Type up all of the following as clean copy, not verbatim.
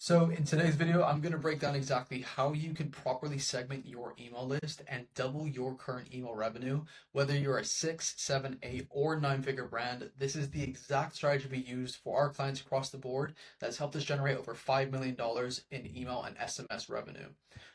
So in today's video, I'm going to break down exactly how you can properly segment your email list and double your current email revenue. Whether you're a 6, 7, 8, or 9-figure brand, this is the exact strategy we used for our clients across the board that's helped us generate over $5 million in email and SMS revenue.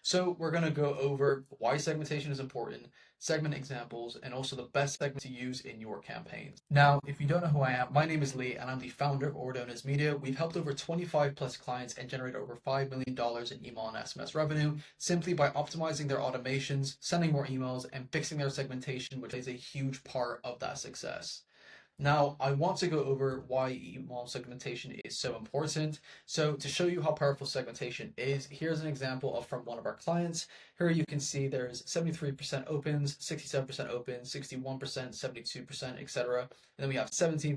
So we're going to go over why segmentation is important, segment examples, and also the best segment to use in your campaigns. Now, if you don't know who I am, my name is Lee and I'm the founder of Ordonez Media. We've helped over 25 plus clients and generated over $5 million in email and SMS revenue simply by optimizing their automations, sending more emails, and fixing their segmentation, which is a huge part of that success. Now, I want to go over why email segmentation is so important. So to show you how powerful segmentation is, here's an example of from one of our clients. Here you can see there's 73% opens, 67% opens, 61%, 72%, etc. And then we have $17,000,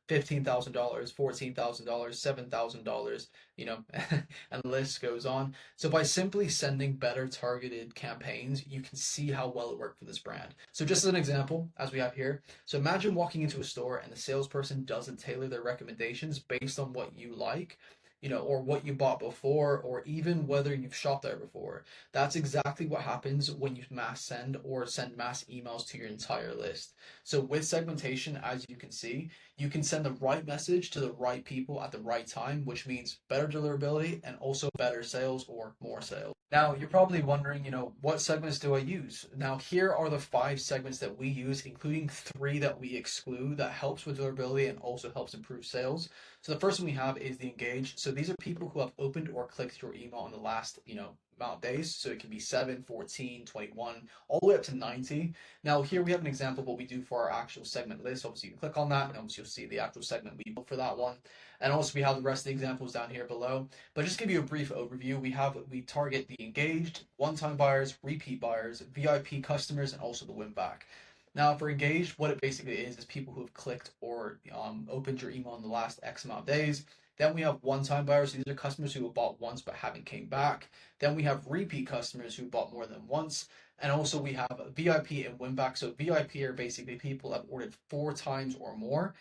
$15,000, $14,000, $7,000, and the list goes on. So by simply sending better targeted campaigns, you can see how well it worked for this brand. So just as an example, as we have here, so imagine walking into a store and the salesperson doesn't tailor their recommendations based on what you like, or what you bought before, or even whether you've shopped there before. That's exactly what happens when you mass send or send mass emails to your entire list. So with segmentation, as you can see, you can send the right message to the right people at the right time, which means better deliverability and also better sales or more sales. Now, you're probably wondering, what segments do I use? Now, here are the 5 segments that we use, including 3 that we exclude that helps with deliverability and also helps improve sales. So the first one we have is the engaged. So these are people who have opened or clicked your email in the last, amount of days. So it can be 7, 14, 21, all the way up to 90. Now here we have an example of what we do for our actual segment list. Obviously you can click on that and obviously you'll see the actual segment we built for that one. And also we have the rest of the examples down here below. But just to give you a brief overview, we target the engaged, one-time buyers, repeat buyers, VIP customers, and also the win back. Now, for engaged, what it basically is people who have clicked or opened your email in the last X amount of days. Then we have one-time buyers. These are customers who have bought once but haven't came back. Then we have repeat customers who bought more than once. And also we have VIP and win back. So VIP are basically people that have ordered 4 times or more.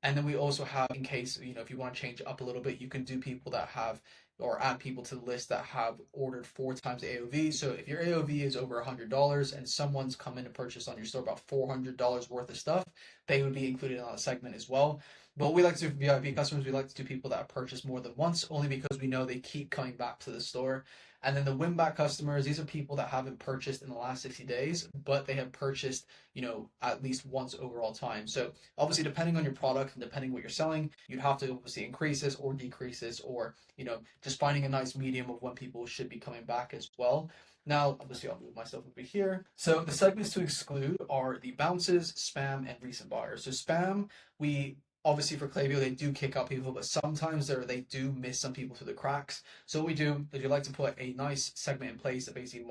And then we also have, in case, if you want to change it up a little bit, you can do people that have or add people to the list that have ordered 4 times AOV. So if your AOV is over $100 and someone's come in and purchased on your store about $400 worth of stuff, they would be included on a segment as well. But what we like to do for VIP customers, we like to do people that have purchased more than once, only because we know they keep coming back to the store. And then the win back customers, these are people that haven't purchased in the last 60 days, but they have purchased, at least once overall time. So obviously, depending on your product and depending what you're selling, you have to obviously increase this or decrease this, or, just finding a nice medium of when people should be coming back as well. Now, obviously, I'll move myself over here. So the segments to exclude are the bounces, spam, and recent buyers. So spam, we obviously for Klaviyo, they do kick out people, but sometimes they do miss some people through the cracks. So what we do is we like to put a nice segment in place that basically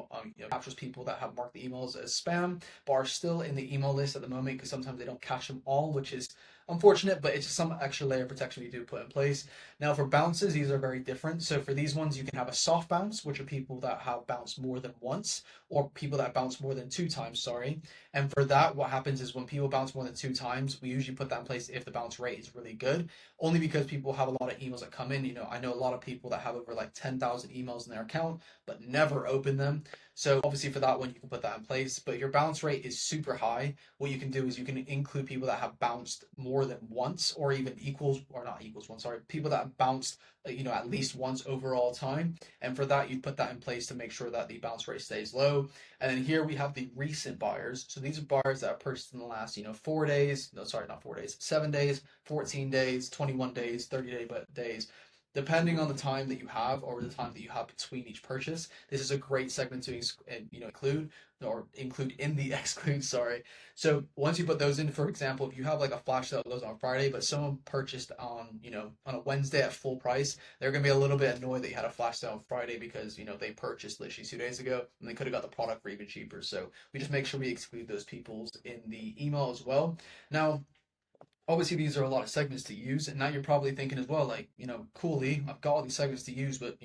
captures people that have marked the emails as spam, but are still in the email list at the moment because sometimes they don't catch them all, which is unfortunate, but it's just some extra layer of protection we do put in place. Now for bounces, these are very different. So for these ones, you can have a soft bounce, which are people that have bounced more than once, or people that bounce more than 2 times, sorry. And for that, what happens is when people bounce more than 2 times, we usually put that in place if the bounce rate is really good, only because people have a lot of emails that come in. I know a lot of people that have over like 10,000 emails in their account, but never open them. So obviously for that one, you can put that in place, but if your bounce rate is super high, what you can do is you can include people that have bounced more than once, or even equals, or not equals one, sorry, people that have bounced, at least once overall time. And for that, you put that in place to make sure that the bounce rate stays low. And then here we have the recent buyers. So these are buyers that are purchased in the last, 4 days, no, sorry, not 4 days, 7 days, 14 days, 21 days, 30 days. Depending on the time that you have or the time that you have between each purchase, this is a great segment to include in the exclude, sorry. So once you put those in, for example, if you have like a flash sale that goes on Friday, but someone purchased on a Wednesday at full price, they're going to be a little bit annoyed that you had a flash sale on Friday because, they purchased literally 2 days ago and they could have got the product for even cheaper. So we just make sure we exclude those peoples in the email as well. Now, obviously these are a lot of segments to use, and now you're probably thinking as well, like, cool, Lee, I've got all these segments to use, but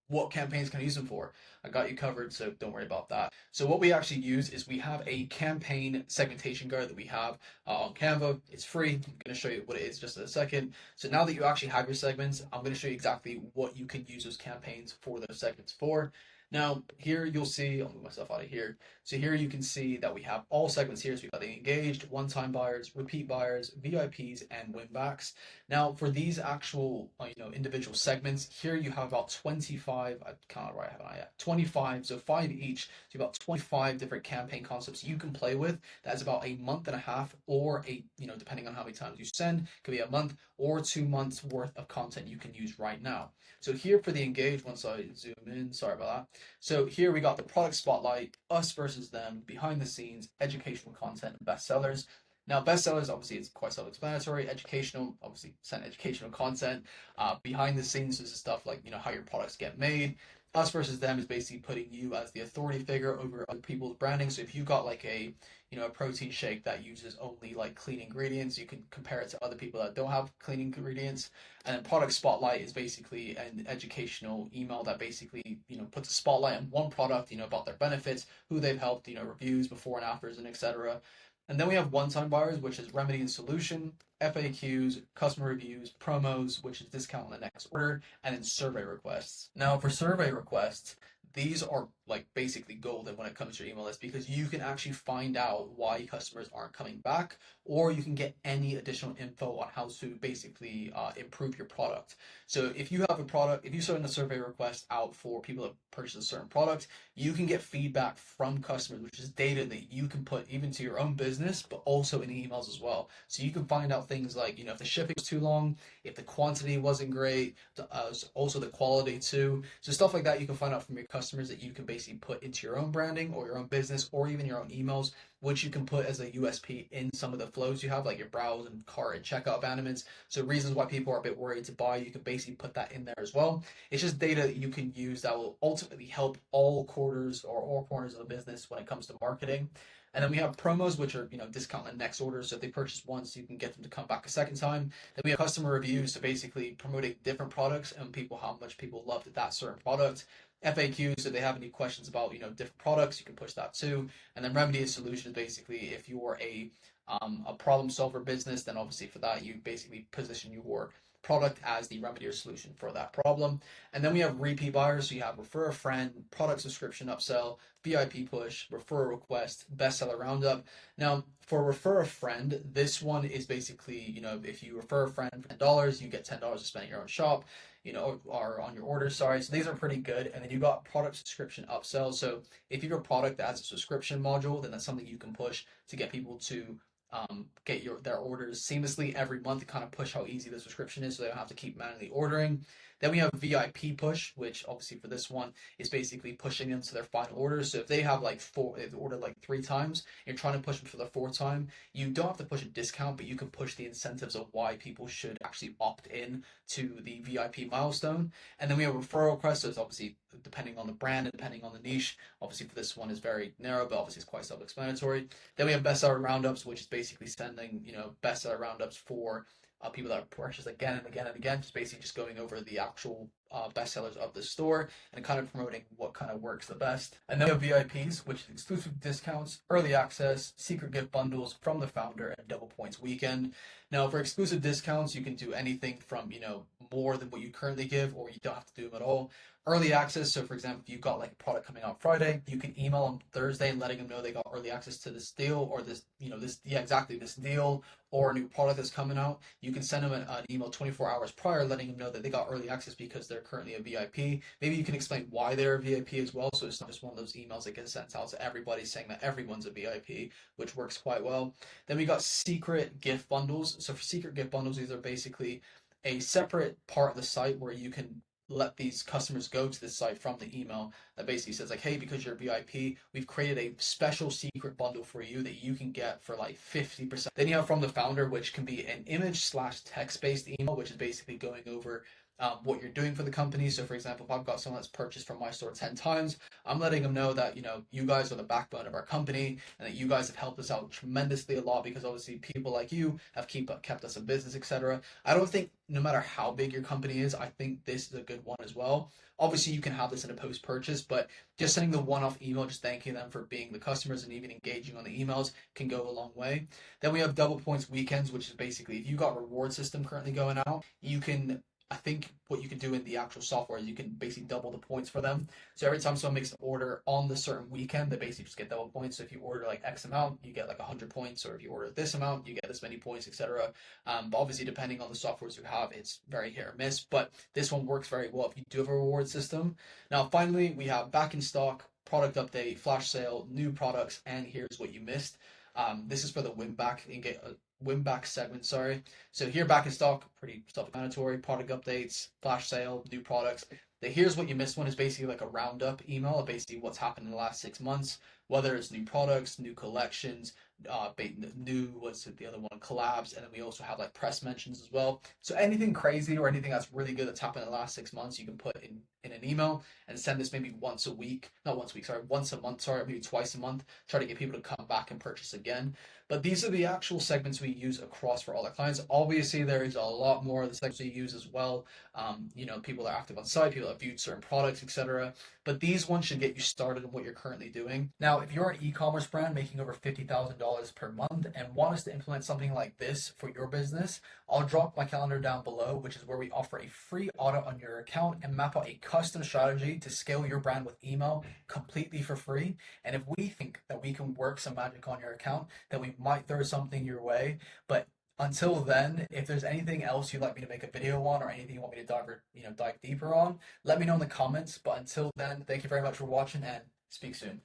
what campaigns can I use them for? I got you covered, so don't worry about that. So what we actually use is we have a campaign segmentation guide that we have on Canva. It's free. I'm going to show you what it is just in a second. So now that you actually have your segments, I'm going to show you exactly what you can use those campaigns for those segments for. Now, here you'll see, I'll move myself out of here. So here you can see that we have all segments here. So we've got the engaged, one-time buyers, repeat buyers, VIPs, and win-backs. Now, for these actual, individual segments, here you have about 25, I can't write, haven't I yet? 25, so 5 each. So about 25 different campaign concepts you can play with. That's about a month and a half, or depending on how many times you send, could be a month or 2 months worth of content you can use right now. So here for the engaged, once I zoom in, sorry about that. So here we got the product spotlight, us versus them, behind the scenes, educational content, and bestsellers. Now, bestsellers, obviously, it's quite self-explanatory. Educational, obviously, send educational content. Behind the scenes is stuff like, how your products get made. Us versus them is basically putting you as the authority figure over other people's branding. So if you've got like a protein shake that uses only like clean ingredients, you can compare it to other people that don't have clean ingredients. And then product spotlight is basically an educational email that basically, puts a spotlight on one product, about their benefits, who they've helped, reviews, before and afters, and etc. And then we have one-time buyers, which is remedy and solution, FAQs, customer reviews, promos, which is discount on the next order, and then survey requests. Now, for survey requests, these are like basically golden when it comes to your email list, because you can actually find out why customers aren't coming back, or you can get any additional info on how to basically improve your product. So if you have a product, if you send a survey request out for people that purchase a certain product, you can get feedback from customers, which is data that you can put even to your own business, but also in emails as well. So you can find out things like, if the shipping was too long, if the quantity wasn't great, also the quality too. So stuff like that you can find out from your customers that you can basically put into your own branding or your own business or even your own emails, which you can put as a USP in some of the flows you have, like your browse and cart and checkout abandonments. So reasons why people are a bit worried to buy, you can basically put that in there as well. It's just data that you can use that will ultimately help all quarters or all corners of the business when it comes to marketing. And then we have promos, which are, discount on the next order. So if they purchase once, you can get them to come back a second time. Then we have customer reviews, so basically promoting different products and how much people loved that certain product. FAQs, so if they have any questions about, different products, you can push that too. And then remedy and solutions, basically, if you're a problem solver business, then obviously for that, you basically position your product as the remedy or solution for that problem. And then we have repeat buyers. So you have refer a friend, product subscription upsell, VIP push, refer a request, bestseller roundup. Now, for refer a friend, this one is basically, if you refer a friend for $10, you get $10 to spend at your own shop, or on your order, sorry. So these are pretty good. And then you got product subscription upsell. So if you have a product that has a subscription module, then that's something you can push to get people to get their orders seamlessly every month, to kind of push how easy the subscription is so they don't have to keep manually ordering. Then we have VIP push, which obviously for this one is basically pushing them to their final order. So if they have they've ordered 3 times, you're trying to push them for the 4th time, you don't have to push a discount, but you can push the incentives of why people should actually opt in to the VIP milestone. And then we have referral requests. So it's obviously depending on the brand and depending on the niche. Obviously for this one is very narrow, but obviously it's quite self-explanatory. Then we have bestseller roundups, which is basically sending, bestseller roundups for people that purchase again and again and again, just basically just going over the actual bestsellers of the store and kind of promoting what kind of works the best. And then we have VIPs, which is exclusive discounts, early access, secret gift bundles from the founder, and double points weekend. Now, for exclusive discounts, you can do anything from, more than what you currently give, or you don't have to do them at all. Early access, so for example, if you've got a product coming out Friday, you can email them Thursday and letting them know they got early access to this deal, or this deal, or a new product that's coming out. You can send them an email 24 hours prior, letting them know that they got early access because they're currently a VIP. Maybe you can explain why they're a VIP as well, so it's not just one of those emails that gets sent out to everybody saying that everyone's a VIP, which works quite well. Then we got secret gift bundles. So for secret gift bundles, these are basically a separate part of the site where you can let these customers go to this site from the email that basically says hey, because you're a VIP, we've created a special secret bundle for you that you can get for 50%. Then you have from the founder, which can be an image/text based email, which is basically going over what you're doing for the company. So, for example, if I've got someone that's purchased from my store 10 times, I'm letting them know that, you guys are the backbone of our company and that you guys have helped us out tremendously a lot because obviously people like you have kept us in business, etc. I don't think no matter how big your company is, I think this is a good one as well. Obviously, you can have this in a post purchase, but just sending the one off email, just thanking them for being the customers and even engaging on the emails can go a long way. Then we have double points weekends, which is basically if you got reward system currently going out, you can I think what you can do in the actual software is you can basically double the points for them. So every time someone makes an order on the certain weekend, they basically just get double points. So if you order like X amount, you get like 100 points, or if you order this amount, you get this many points, etc. But obviously, depending on the softwares you have, it's very hit or miss. But this one works very well if you do have a reward system. Now, finally, we have back in stock, product update, flash sale, new products, and here's what you missed. This is for the win back segment, sorry. So here back in stock, pretty self-explanatory, product updates, flash sale, new products. The here's what you missed one is basically like a roundup email of basically what's happened in the last 6 months, whether it's new products, new collections, new what's it, the other one, collabs, and then we also have like press mentions as well. So anything crazy or anything that's really good that's happened in the last 6 months, you can put in an email and send this maybe once a week, not once a week, sorry, once a month, sorry, maybe twice a month. Try to get people to come back and purchase again. But these are the actual segments we use across for all our clients. Obviously, there is a lot more of the segments we use as well. People that are active on site, people that viewed certain products, etc. But these ones should get you started in what you're currently doing. Now, if you're an e-commerce brand making over $50,000 per month and want us to implement something like this for your business, I'll drop my calendar down below, which is where we offer a free audit on your account and map out a custom strategy to scale your brand with email completely for free. And if we think that we can work some magic on your account, then we might throw something your way. But until then, if there's anything else you'd like me to make a video on or anything you want me to dive deeper on, let me know in the comments. But until then, thank you very much for watching and speak soon.